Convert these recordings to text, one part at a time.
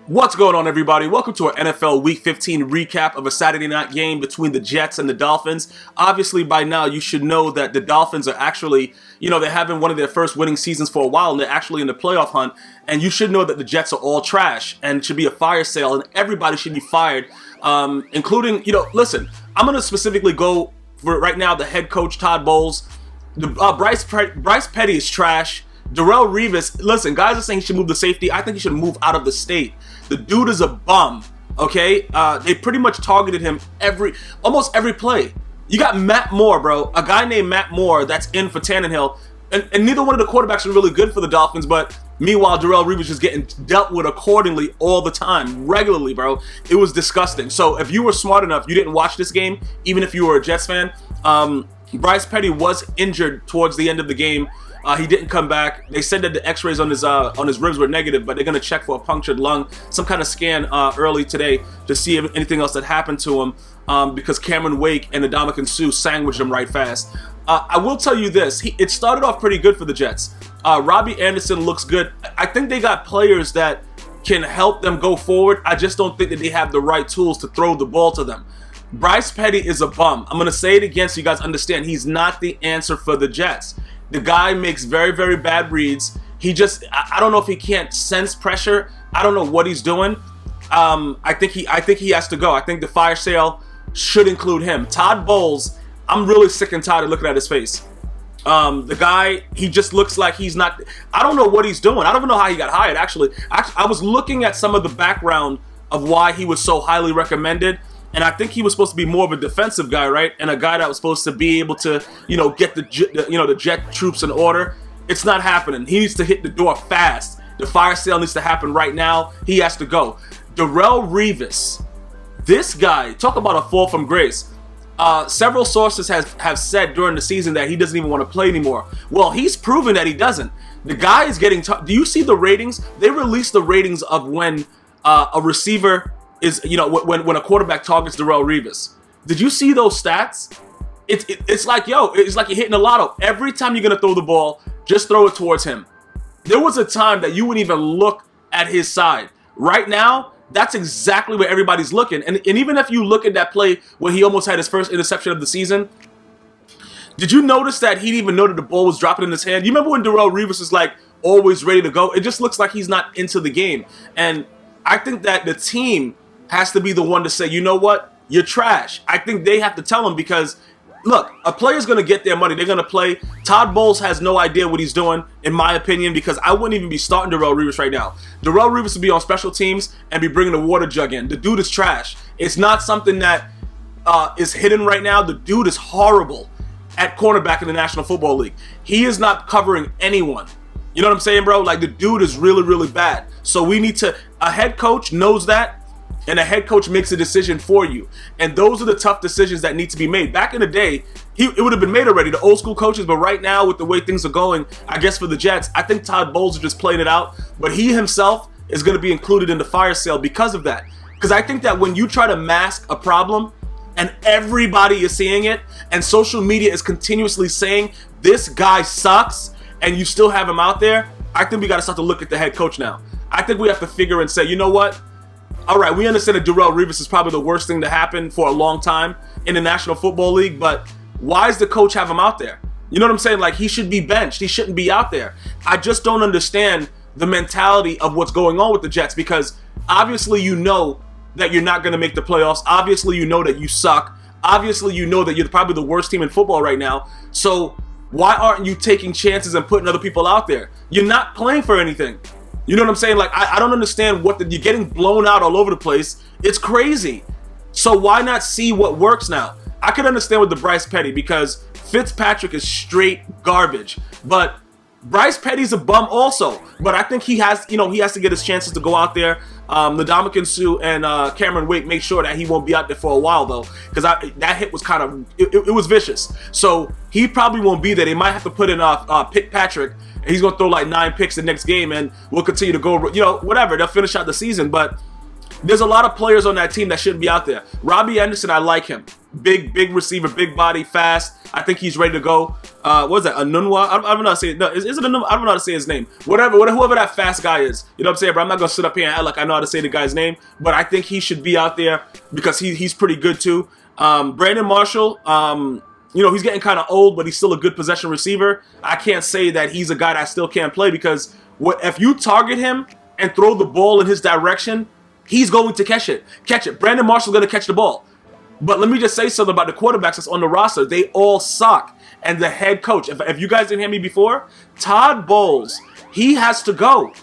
What's going on, everybody? Welcome to our NFL Week 15 recap of a Saturday night game between the Jets and the Dolphins. Obviously, by now, you should know that the Dolphins are actually, they're having one of their first winning seasons for a while, and they're actually in the playoff hunt. And you should know that the Jets are all trash, and it should be a fire sale, and everybody should be fired, including, listen, I'm going to specifically go for right now the head coach, Todd Bowles. Bryce Petty is trash. Darrelle Revis, listen, guys are saying he should move to safety. I think he should move out of the state. The dude is a bum, okay? They pretty much targeted him almost every play. You got Matt Moore, bro. A guy named Matt Moore that's in for Tannehill. And neither one of the quarterbacks are really good for the Dolphins, but meanwhile, Darrelle Revis is getting dealt with accordingly all the time, regularly, bro. It was disgusting. So if you were smart enough, you didn't watch this game, even if you were a Jets fan, Bryce Petty was injured towards the end of the game. He didn't come back. They said that the x-rays on his ribs were negative, but they're going to check for a punctured lung, some kind of scan early today to see if anything else that happened to him, because Cameron Wake and Ndamukong Suh sandwiched him right fast. I will tell you this. It started off pretty good for the Jets. Robbie Anderson looks good. I think they got players that can help them go forward. I just don't think that they have the right tools to throw the ball to them. Bryce Petty is a bum. I'm going to say it again so you guys understand. He's not the answer for the Jets. The guy makes very, very bad reads. I don't know if he can't sense pressure. I don't know what he's doing. I think he has to go. I think the fire sale should include him. Todd Bowles, I'm really sick and tired of looking at his face. The guy, he just looks like he's not, I don't know what he's doing. I don't even know how he got hired, actually. I was looking at some of the background of why he was so highly recommended. And I think he was supposed to be more of a defensive guy, right? And a guy that was supposed to be able to, get the Jet troops in order. It's not happening. He needs to hit the door fast. The fire sale needs to happen right now. He has to go. Darrelle Revis, this guy, talk about a fall from grace. Several sources have said during the season that he doesn't even want to play anymore. Well, he's proven that he doesn't. The guy is getting do you see the ratings? They released the ratings of when a receiver is, when a quarterback targets Darrelle Revis. Did you see those stats? It's like you're hitting a lotto. Every time you're going to throw the ball, just throw it towards him. There was a time that you wouldn't even look at his side. Right now, that's exactly where everybody's looking. And even if you look at that play where he almost had his first interception of the season, did you notice that he didn't even know that the ball was dropping in his hand? You remember when Darrelle Revis is like always ready to go? It just looks like he's not into the game. And I think that the team has to be the one to say, you know what? You're trash. I think they have to tell him because, look, a player's going to get their money. They're going to play. Todd Bowles has no idea what he's doing, in my opinion, because I wouldn't even be starting Darrelle Revis right now. Darrelle Revis would be on special teams and be bringing the water jug in. The dude is trash. It's not something that is hidden right now. The dude is horrible at cornerback in the National Football League. He is not covering anyone. You know what I'm saying, bro? Like, the dude is really, really bad. So we need to, a head coach knows that, and a head coach makes a decision for you. And those are the tough decisions that need to be made. Back in the day, it would have been made already, the old school coaches, but right now with the way things are going, I guess for the Jets, I think Todd Bowles is just playing it out, but he himself is going to be included in the fire sale because of that. Because I think that when you try to mask a problem and everybody is seeing it and social media is continuously saying this guy sucks and you still have him out there, I think we got to start to look at the head coach now. I think we have to figure and say, you know what? All right, we understand that Darrelle Revis is probably the worst thing to happen for a long time in the National Football League, but why does the coach have him out there? You know what I'm saying? Like, he should be benched. He shouldn't be out there. I just don't understand the mentality of what's going on with the Jets because obviously you know that you're not going to make the playoffs. Obviously you know that you suck. Obviously you know that you're probably the worst team in football right now. So why aren't you taking chances and putting other people out there? You're not playing for anything. You know what I'm saying? Like, I don't understand you're getting blown out all over the place. It's crazy. So why not see what works now? I can understand with the Bryce Petty because Fitzpatrick is straight garbage. But Bryce Petty's a bum also. But I think he has to get his chances to go out there. Ndamukong Suh and Cameron Wake make sure that he won't be out there for a while though. Because that hit was kind of, it was vicious. So he probably won't be there. They might have to put in Patrick. He's going to throw like 9 picks the next game and we'll continue to go, whatever. They'll finish out the season. But There's a lot of players on that team that shouldn't be out there. Robbie Anderson, I like him. Big receiver, big body, fast. I think he's ready to go. What is that? Anunwa? I don't know how to say it. No, is it Anunwa? I don't know how to say his name. Whoever that fast guy is. You know what I'm saying? But I'm not going to sit up here and act like I know how to say the guy's name. But I think he should be out there because he's pretty good too. Brandon Marshall, he's getting kind of old, but he's still a good possession receiver. I can't say that he's a guy that still can't play because if you target him and throw the ball in his direction, he's going to catch it. Brandon Marshall's going to catch the ball. But let me just say something about the quarterbacks that's on the roster. They all suck. And the head coach, if you guys didn't hear me before, Todd Bowles, he has to go.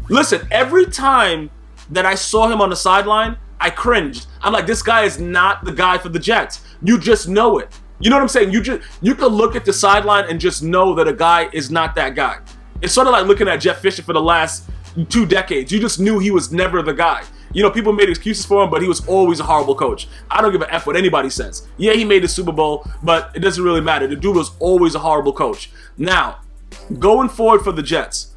Listen, every time that I saw him on the sideline, I cringed. I'm like, this guy is not the guy for the Jets. You just know it. You know what I'm saying? You can look at the sideline and just know that a guy is not that guy. It's sort of like looking at Jeff Fisher for the last 2 decades. You just knew he was never the guy. People made excuses for him, but he was always a horrible coach. I don't give a F what anybody says. Yeah, he made the Super Bowl, but it doesn't really matter. The dude was always a horrible coach. Now, going forward for the Jets,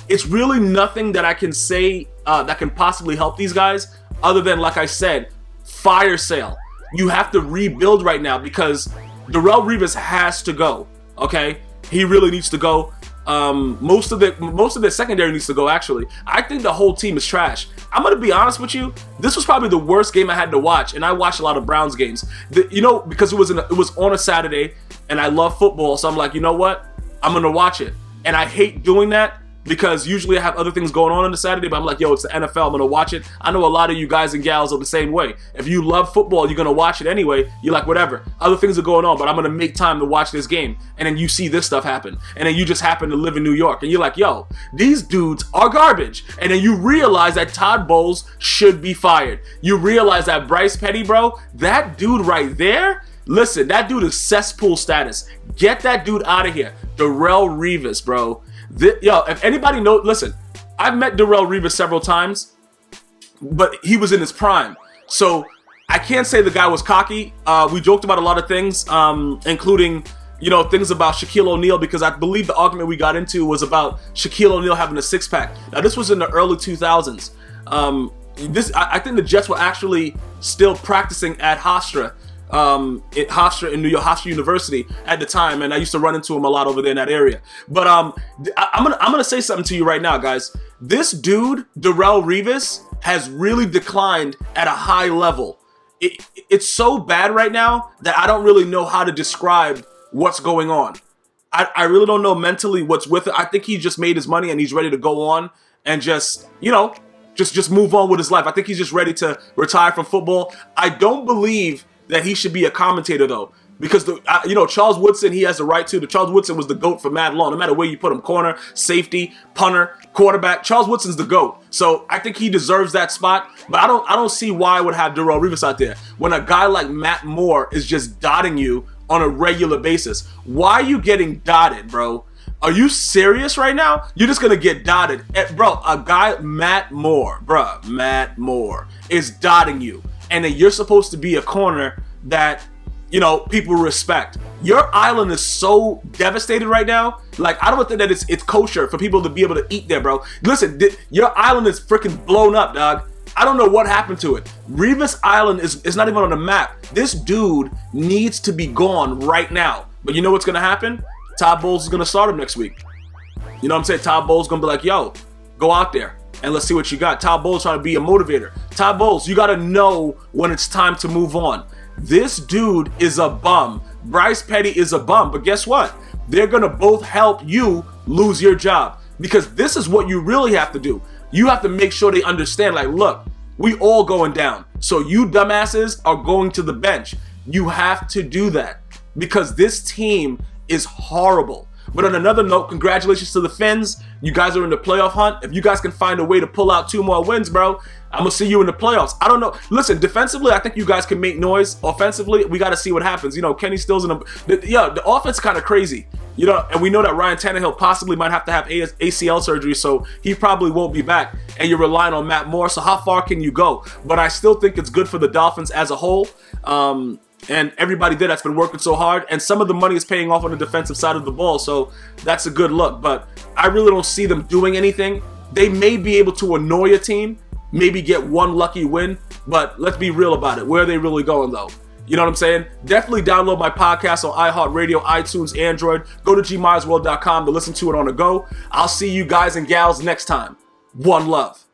it's really nothing that I can say that can possibly help these guys other than, like I said, fire sale. You have to rebuild right now because Darrelle Revis has to go, okay? He really needs to go. Most of the secondary needs to go, actually. I think the whole team is trash. I'm going to be honest with you. This was probably the worst game I had to watch, and I watched a lot of Browns games. Because it was on a Saturday, and I love football, so I'm like, you know what? I'm going to watch it. And I hate doing that because usually I have other things going on the Saturday, but I'm like, yo, it's the NFL. I'm going to watch it. I know a lot of you guys and gals are the same way. If you love football, you're going to watch it anyway. You're like, whatever. Other things are going on, but I'm going to make time to watch this game. And then you see this stuff happen. And then you just happen to live in New York. And you're like, yo, these dudes are garbage. And then you realize that Todd Bowles should be fired. You realize that Bryce Petty, bro, that dude right there, listen, that dude is cesspool status. Get that dude out of here. Darrelle Revis, bro. If anybody knows, listen, I've met Darrelle Revis several times, but he was in his prime. So I can't say the guy was cocky. We joked about a lot of things, including, things about Shaquille O'Neal, because I believe the argument we got into was about Shaquille O'Neal having a six-pack. Now, this was in the early 2000s. I think the Jets were actually still practicing at Hofstra. At Hofstra in New York, Hofstra University at the time, and I used to run into him a lot over there in that area. But I'm gonna say something to you right now, guys. This dude, Darrelle Revis, has really declined at a high level. It's so bad right now that I don't really know how to describe what's going on. I really don't know mentally what's with it. I think he just made his money and he's ready to go on and just move on with his life. I think he's just ready to retire from football. I don't believe that he should be a commentator, though, because Charles Woodson, he has the right to. Charles Woodson was the GOAT for mad long. No matter where you put him, corner, safety, punter, quarterback, Charles Woodson's the GOAT. So I think he deserves that spot. But I don't see why I would have Darrelle Revis out there when a guy like Matt Moore is just dotting you on a regular basis. Why are you getting dotted, bro? Are you serious right now? You're just gonna get dotted, bro. A guy, Matt Moore, is dotting you. And then you're supposed to be a corner that, people respect. Your island is so devastated right now. Like, I don't think that it's kosher for people to be able to eat there, bro. Listen, your island is freaking blown up, dog. I don't know what happened to it. Revis Island is not even on the map. This dude needs to be gone right now. But you know what's going to happen? Todd Bowles is going to start him next week. You know what I'm saying? Todd Bowles is going to be like, yo, go out there and let's see what you got. Todd Bowles trying to be a motivator. Todd Bowles, you got to know when it's time to move on. This dude is a bum. Bryce Petty is a bum. But guess what? They're going to both help you lose your job. Because this is what you really have to do. You have to make sure they understand, like, look, we all going down. So you dumbasses are going to the bench. You have to do that. Because this team is horrible. But on another note, congratulations to the Fins. You guys are in the playoff hunt. If you guys can find a way to pull out 2 more wins, bro, I'm going to see you in the playoffs. I don't know. Listen, defensively, I think you guys can make noise. Offensively, we got to see what happens. Kenny Stills in the offense kind of crazy. And we know that Ryan Tannehill possibly might have to have ACL surgery, so he probably won't be back. And you're relying on Matt Moore, so how far can you go? But I still think it's good for the Dolphins as a whole. And everybody there that's been working so hard, and some of the money is paying off on the defensive side of the ball, so that's a good look. But I really don't see them doing anything. They may be able to annoy a team, maybe get one lucky win, but let's be real about it. Where are they really going, though? You know what I'm saying? Definitely download my podcast on iHeartRadio, iTunes, Android. Go to gmiasworld.com to listen to it on the go. I'll see you guys and gals next time. One love.